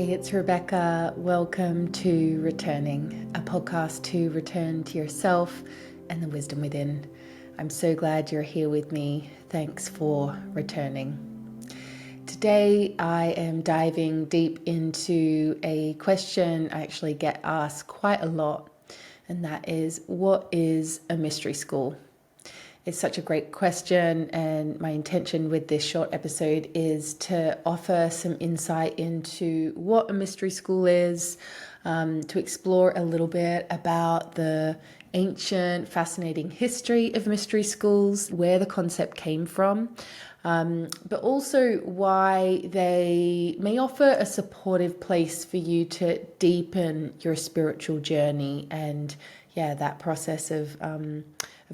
Hey, it's Rebecca. Welcome to Returning, a podcast to return to yourself and the wisdom within. I'm so glad you're here with me. Thanks for returning. Today, I am diving deep into a question I actually get asked quite a lot, and that is, what is a mystery school? It's such a great question, and my intention with this short episode is to offer some insight into what a mystery school is, to explore a little bit about the ancient, fascinating history of mystery schools, where the concept came from, but also why they may offer a supportive place for you to deepen your spiritual journey and, that process of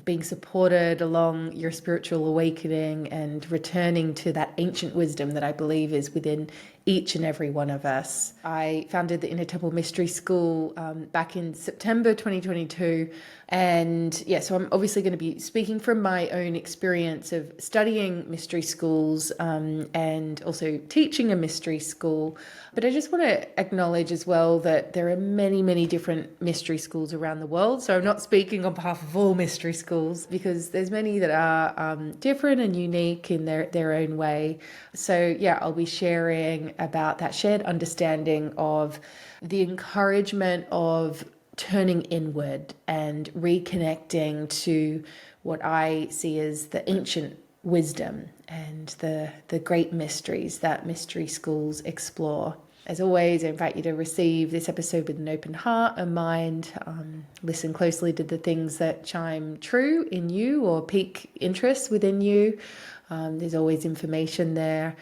being supported along your spiritual awakening and returning to that ancient wisdom that I believe is within each and every one of us. I founded the Inner Temple Mystery School back in September 2022. And so I'm obviously going to be speaking from my own experience of studying mystery schools and also teaching a mystery school. But I just want to acknowledge as well that there are many, many different mystery schools around the world. So I'm not speaking on behalf of all mystery schools because there's many that are different and unique in their own way. So I'll be sharing about that shared understanding of the encouragement of turning inward and reconnecting to what I see as the ancient wisdom and the great mysteries that mystery schools explore. As always, I invite you to receive this episode with an open heart and mind. Listen closely to the things that chime true in you or pique interest within you. There's always information there.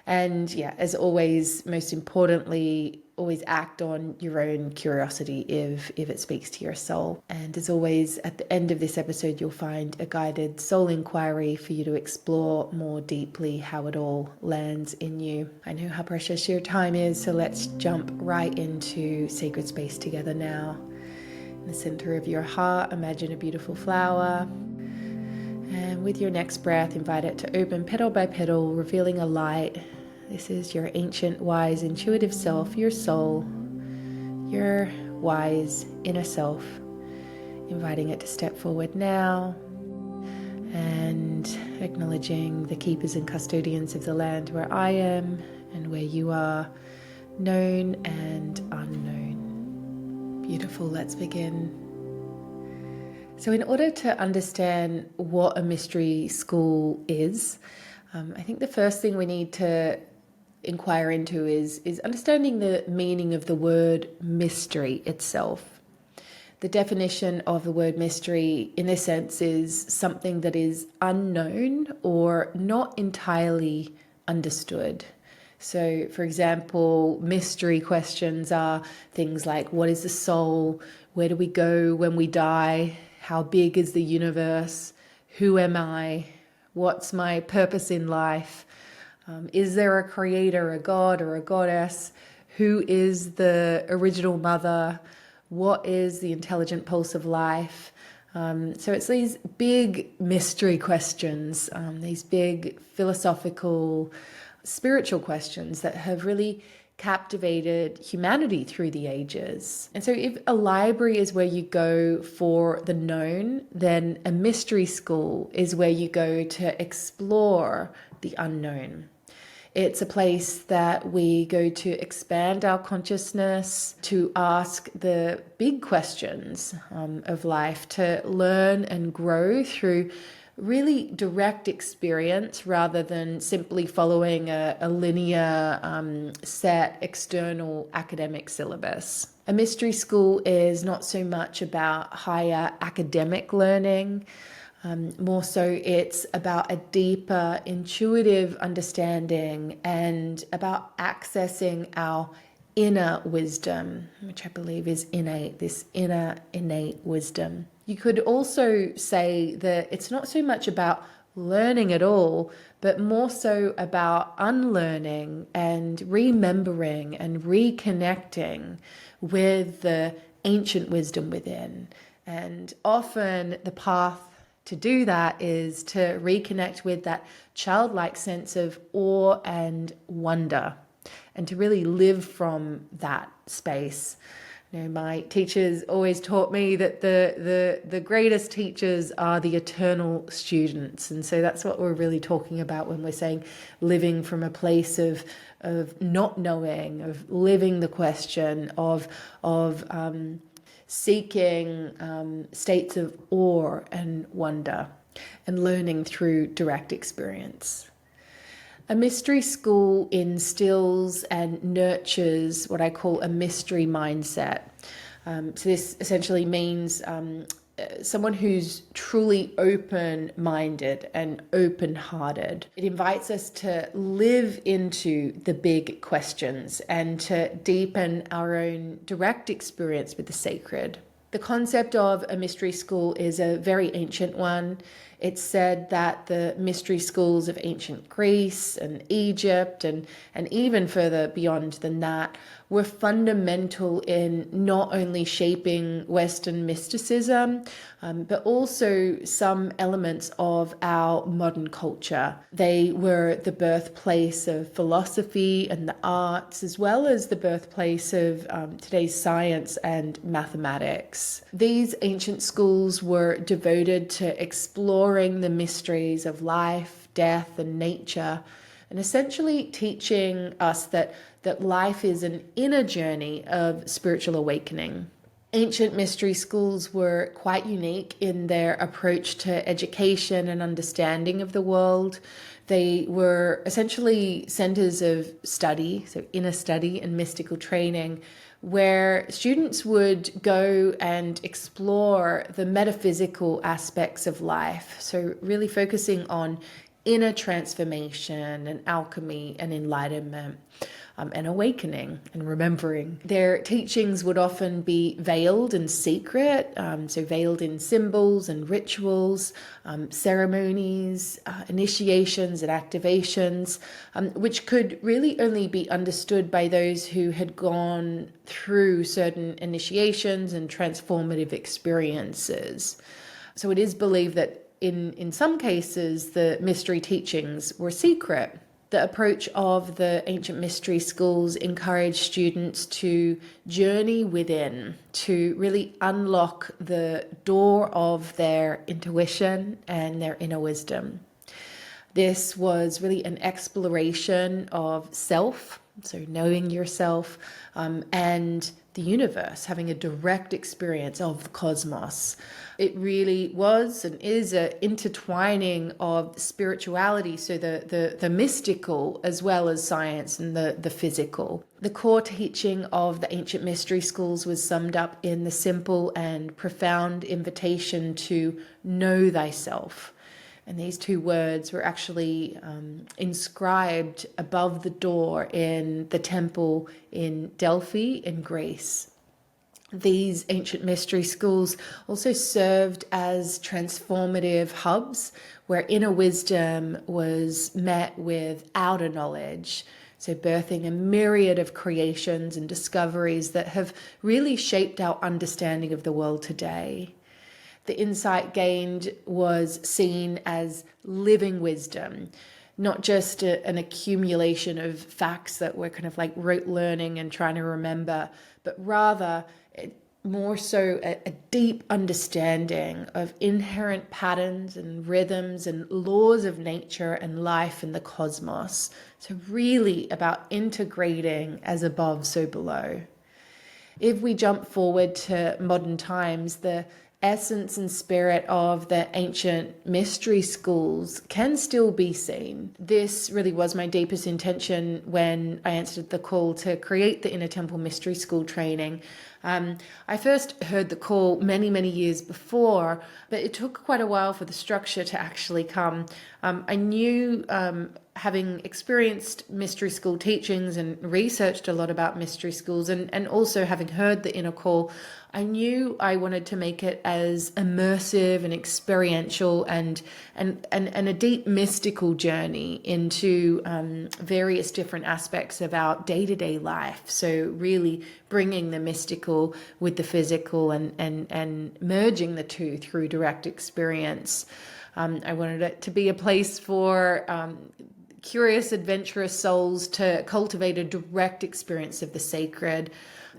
And as always, most importantly, always act on your own curiosity if it speaks to your soul. And as always, at the end of this episode, you'll find a guided soul inquiry for you to explore more deeply how it all lands in you. I know how precious your time is, so let's jump right into sacred space together now. In the center of your heart, imagine a beautiful flower. And with your next breath, invite it to open petal by petal, revealing a light. This is your ancient, wise, intuitive self, your soul, your wise inner self. Inviting it to step forward now and acknowledging the keepers and custodians of the land where I am and where you are, known and unknown. Beautiful, let's begin. So in order to understand what a mystery school is, I think the first thing we need to inquire into is understanding the meaning of the word mystery itself. The definition of the word mystery, in a sense, is something that is unknown or not entirely understood. So, for example, mystery questions are things like, what is the soul? Where do we go when we die? How big is the universe? Who am I? What's my purpose in life? Is there a creator, a god or a goddess? Who is the original mother? What is the intelligent pulse of life? So it's these big mystery questions, these big philosophical, spiritual questions that have really captivated humanity through the ages. And so if a library is where you go for the known, then a mystery school is where you go to explore the unknown. It's a place that we go to expand our consciousness, to ask the big questions of life, to learn and grow through really direct experience rather than simply following a linear set external academic syllabus. A mystery school is not so much about higher academic learning. More so it's about a deeper intuitive understanding and about accessing our inner wisdom, which I believe is innate, this inner innate wisdom. You could also say that it's not so much about learning at all, but more so about unlearning and remembering and reconnecting with the ancient wisdom within. And often the path to do that is to reconnect with that childlike sense of awe and wonder and to really live from that space. You know, my teachers always taught me that the greatest teachers are the eternal students. And so that's what we're really talking about when we're saying living from a place of not knowing, of living the question, of seeking states of awe and wonder, and learning through direct experience. A mystery school instills and nurtures what I call a mystery mindset. So this essentially means someone who's truly open-minded and open-hearted. It invites us to live into the big questions and to deepen our own direct experience with the sacred. The concept of a mystery school is a very ancient one. It's said that the mystery schools of ancient Greece and Egypt and even further beyond than that were fundamental in not only shaping Western mysticism, but also some elements of our modern culture. They were the birthplace of philosophy and the arts, as well as the birthplace of today's science and mathematics. These ancient schools were devoted to exploring the mysteries of life, death, and nature, and essentially teaching us that life is an inner journey of spiritual awakening. Ancient mystery schools were quite unique in their approach to education and understanding of the world. They were essentially centers of study, so inner study and mystical training, where students would go and explore the metaphysical aspects of life. So really focusing on inner transformation and alchemy and enlightenment. And awakening and remembering. Their teachings would often be veiled and secret, so veiled in symbols and rituals, ceremonies, initiations and activations, which could really only be understood by those who had gone through certain initiations and transformative experiences. So it is believed that in some cases, the mystery teachings were secret. The approach of the ancient mystery schools encouraged students to journey within, to really unlock the door of their intuition and their inner wisdom. This was really an exploration of self, so knowing yourself, and the universe, having a direct experience of the cosmos. It really was and is an intertwining of spirituality, so the mystical as well as science and the physical. The core teaching of the ancient mystery schools was summed up in the simple and profound invitation to know thyself. And these two words were actually inscribed above the door in the temple in Delphi in Greece. These ancient mystery schools also served as transformative hubs where inner wisdom was met with outer knowledge, so birthing a myriad of creations and discoveries that have really shaped our understanding of the world today. The insight gained was seen as living wisdom, not just an accumulation of facts that we're kind of like rote learning and trying to remember, but rather more so a deep understanding of inherent patterns and rhythms and laws of nature and life and the cosmos. So really about integrating as above, so below. If we jump forward to modern times, the essence and spirit of the ancient mystery schools can still be seen. This really was my deepest intention when I answered the call to create the Inner Temple Mystery School training. I first heard the call many, many years before, but it took quite a while for the structure to actually come. I knew, having experienced mystery school teachings and researched a lot about mystery schools and also having heard the inner call, I knew I wanted to make it as immersive and experiential and a deep mystical journey into various different aspects of our day-to-day life. So really bringing the mystical with the physical and merging the two through direct experience. I wanted it to be a place for curious, adventurous souls to cultivate a direct experience of the sacred,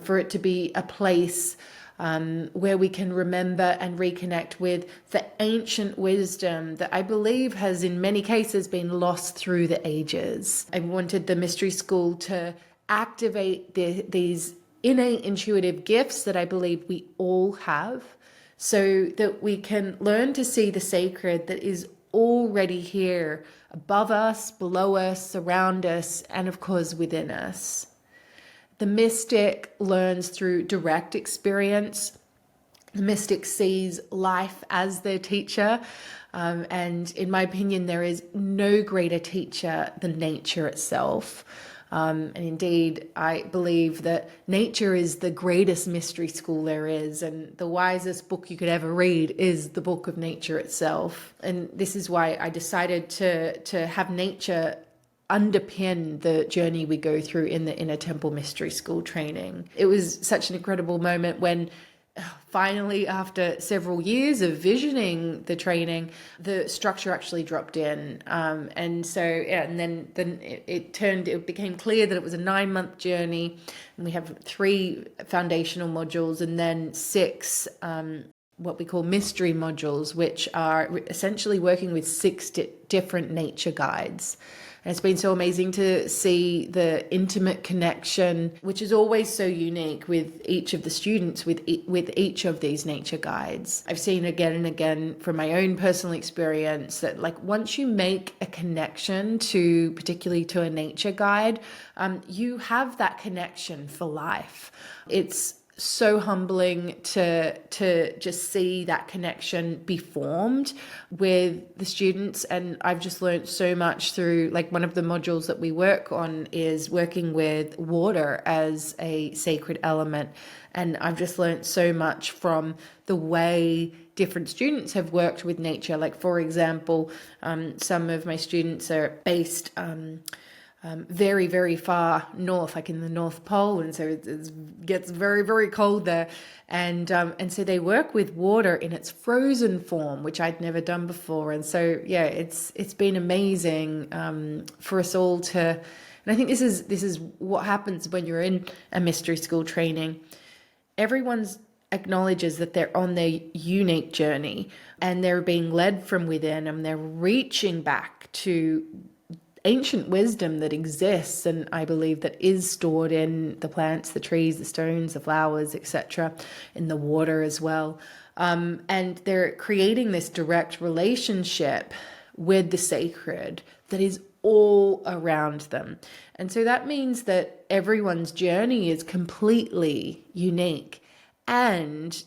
for it to be a place where we can remember and reconnect with the ancient wisdom that I believe has in many cases been lost through the ages. I wanted the mystery school to activate these innate intuitive gifts that I believe we all have, so that we can learn to see the sacred that is already here, above us, below us, around us, and of course within us. The mystic learns through direct experience. The mystic sees life as their teacher. And in my opinion, there is no greater teacher than nature itself. And indeed, I believe that nature is the greatest mystery school there is. And the wisest book you could ever read is the book of nature itself. And this is why I decided to have nature underpin the journey we go through in the Inner Temple Mystery School training. It was such an incredible moment when finally, after several years of visioning the training, the structure actually dropped in. And then it became clear that it was a 9-month journey. And we have 3 foundational modules and then 6 what we call mystery modules, which are essentially working with 6 different nature guides. And it's been so amazing to see the intimate connection, which is always so unique with each of the students, with each of these nature guides. I've seen again and again from my own personal experience that like once you make a connection to, particularly to a nature guide, you have that connection for life. It's so humbling to just see that connection be formed with the students. And I've just learned so much through, like, one of the modules that we work on is working with water as a sacred element. And I've just learned so much from the way different students have worked with nature. Like, for example, some of my students are based very, very far north, like in the North Pole, and so it gets very, very cold there. And so they work with water in its frozen form, which I'd never done before. And so yeah, it's been amazing for us all to. And I think this is what happens when you're in a mystery school training. Everyone's acknowledges that they're on their unique journey and they're being led from within, and they're reaching back to ancient wisdom that exists, and I believe that is stored in the plants, the trees, the stones, the flowers, etc., in the water as well. And they're creating this direct relationship with the sacred that is all around them. And so that means that everyone's journey is completely unique. And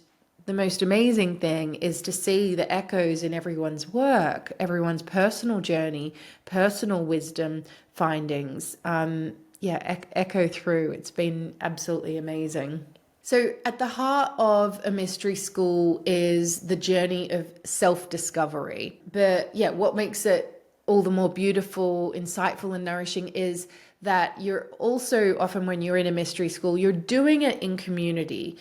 the most amazing thing is to see the echoes in everyone's work, everyone's personal journey, personal wisdom findings, echo through. It's been absolutely amazing. So at the heart of a mystery school is the journey of self-discovery. But yeah, what makes it all the more beautiful, insightful, and nourishing is that you're also often, when you're in a mystery school, you're doing it in community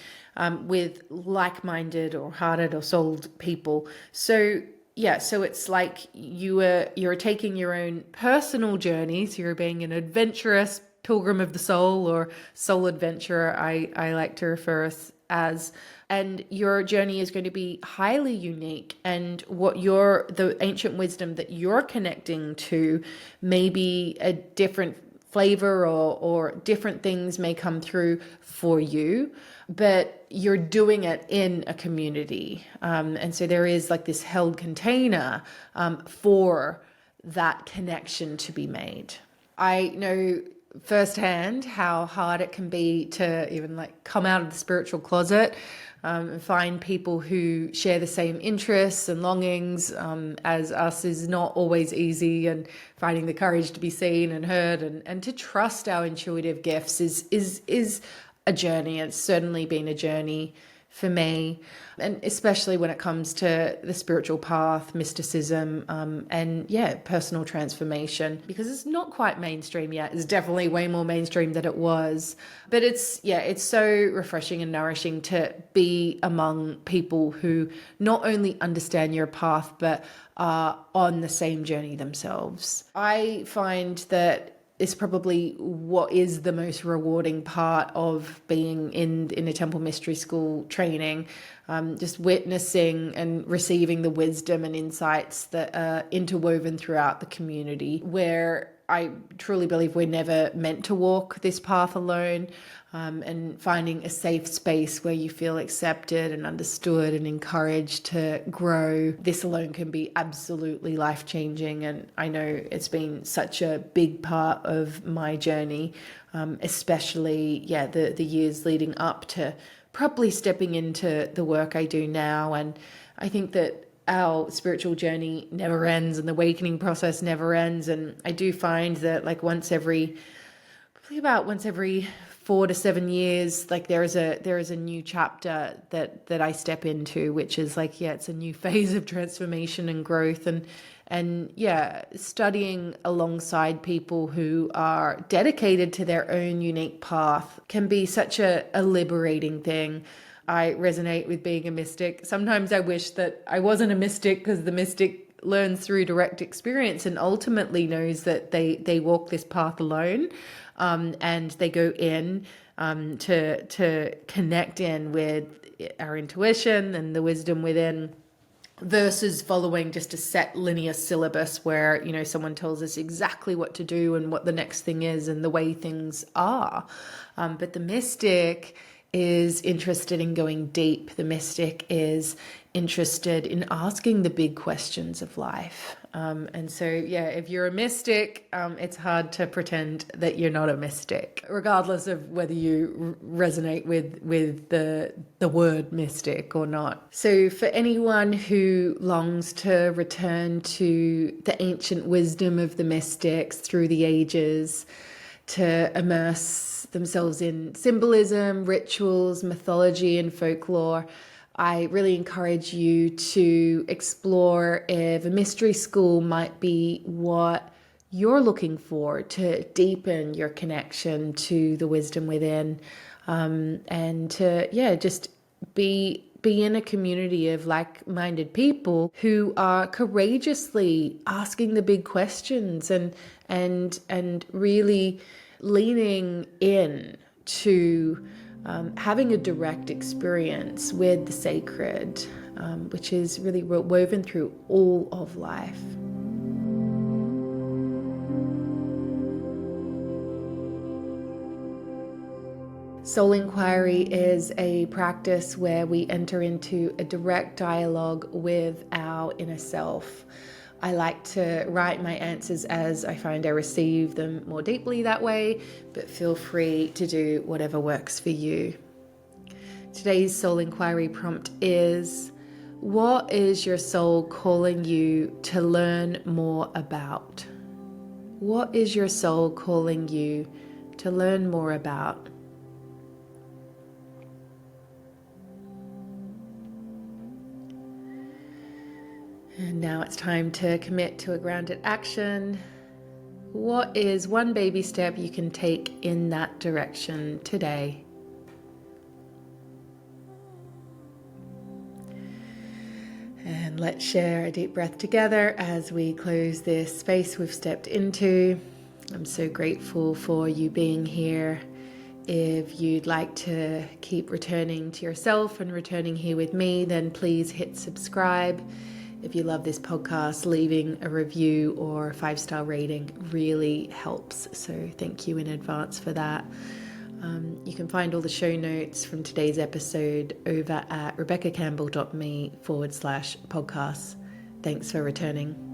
with like-minded or hearted or souled people. So yeah, so it's like you're taking your own personal journey. So you're being an adventurous pilgrim of the soul, or soul adventurer, I like to refer us as. And your journey is going to be highly unique, and the ancient wisdom that you're connecting to may be a different flavor, or different things may come through for you, but you're doing it in a community. And so there is like this held container for that connection to be made. I know firsthand how hard it can be to even like come out of the spiritual closet and find people who share the same interests and longings as us is not always easy, and finding the courage to be seen and heard and to trust our intuitive gifts is a journey. It's certainly been a journey for me, and especially when it comes to the spiritual path, mysticism, and personal transformation, because it's not quite mainstream yet. It's definitely way more mainstream than it was, but it's so refreshing and nourishing to be among people who not only understand your path, but are on the same journey themselves. I find that is probably what is the most rewarding part of being in a temple mystery school training, just witnessing and receiving the wisdom and insights that are interwoven throughout the community, where I truly believe we're never meant to walk this path alone, and finding a safe space where you feel accepted and understood and encouraged to grow. This alone can be absolutely life-changing, and I know it's been such a big part of my journey, especially the years leading up to properly stepping into the work I do now. And I think that our spiritual journey never ends and the awakening process never ends. And I do find that once every 4 to 7 years, like there is a new chapter that I step into, which is it's a new phase of transformation and growth, and studying alongside people who are dedicated to their own unique path can be such a liberating thing. I resonate with being a mystic. Sometimes I wish that I wasn't a mystic, because the mystic learns through direct experience and ultimately knows that they walk this path alone, and they go in to connect in with our intuition and the wisdom within, versus following just a set linear syllabus where someone tells us exactly what to do and what the next thing is and the way things are. But the mystic is interested in going deep. The mystic is interested in asking the big questions of life. And so, if you're a mystic, it's hard to pretend that you're not a mystic, regardless of whether you resonate with the word mystic or not. So for anyone who longs to return to the ancient wisdom of the mystics through the ages, to immerse themselves in symbolism, rituals, mythology, and folklore, I really encourage you to explore if a mystery school might be what you're looking for to deepen your connection to the wisdom within, and to just be in a community of like-minded people who are courageously asking the big questions and really leaning in to having a direct experience with the sacred, which is really woven through all of life. Soul inquiry is a practice where we enter into a direct dialogue with our inner self. I like to write my answers as I find I receive them more deeply that way, but feel free to do whatever works for you. Today's soul inquiry prompt is: what is your soul calling you to learn more about? What is your soul calling you to learn more about? And now it's time to commit to a grounded action. What is one baby step you can take in that direction today? And let's share a deep breath together as we close this space we've stepped into. I'm so grateful for you being here. If you'd like to keep returning to yourself and returning here with me, then please hit subscribe. If you love this podcast, leaving a review or a 5-star rating really helps. So thank you in advance for that. You can find all the show notes from today's episode over at rebeccacampbell.me/podcast. Thanks for returning.